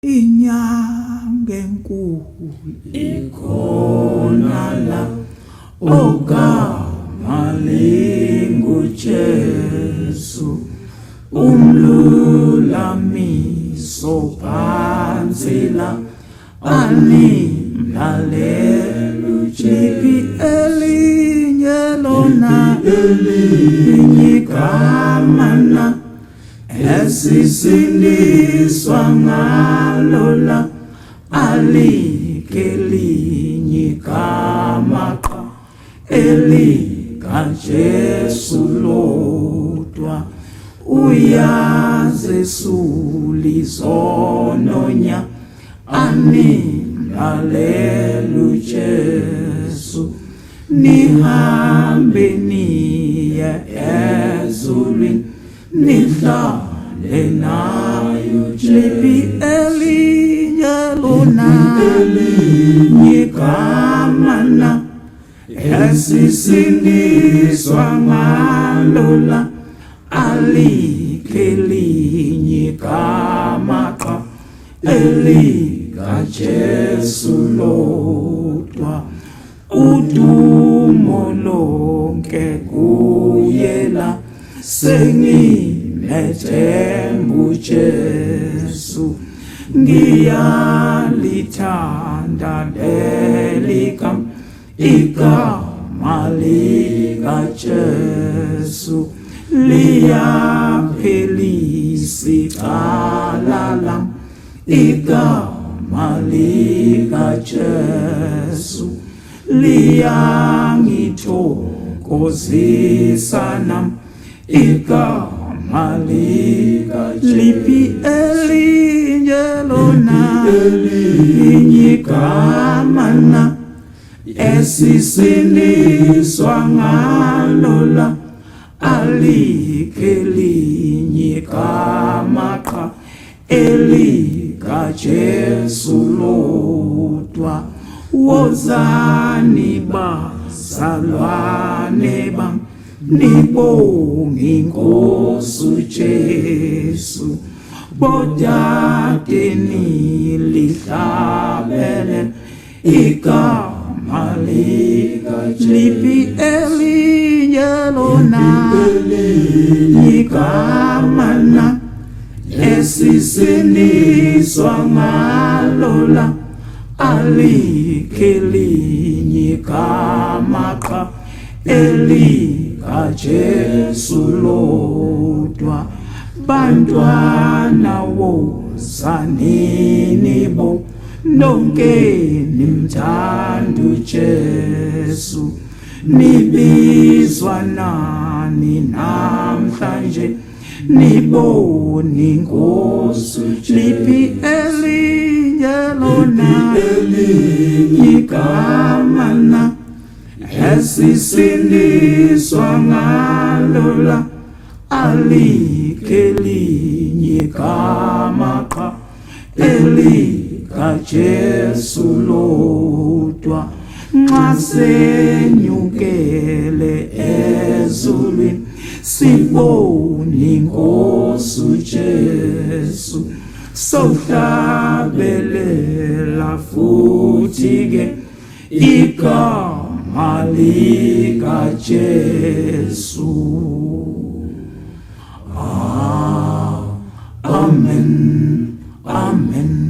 Inyanga enkulu ikhona la ogama linguJesu umlulamiso phansi la animlalelo jipi elinye lona linyigamana esisindiswa ngalola alike linyigama qa elikaJesu lodwa uyazesulizononya animlalelo Jesu nihambe niye ezulwini nihlale nayo jipi elinye lona linyigamana esisindiswa ngalola alike linyigama qa elikaJesu lodwa udumo lonke kuyela sengimethembu Jesu ngiyalithanda leligama igama likaJesu liyaphelisa icala lami igama likaJesu liyangithokozisa nami igama likaJesu elinye lona linyigamana esisindiswa ngalola alike linyigama qa elikaJesu lodwa wozani bazalwane bam nibonge inkosi uJesu bodade nilihlabele igama likaJesu elinye lona ligamana esisindiswa ngalola alike linyigama qa elikaJesu lodwa bantwana wozanini bo nonke nimthanda uJesu nibizwa nani namhlanje nibone inkosi jipi elinye lona linyigamana esisindiswa ngalola alike linyigama qa elikaJesu lodwa nxa senyukele ezulwini sibone inkosi uJesu sohlabelela futhi ke igama likaJesu. Amen. Amen.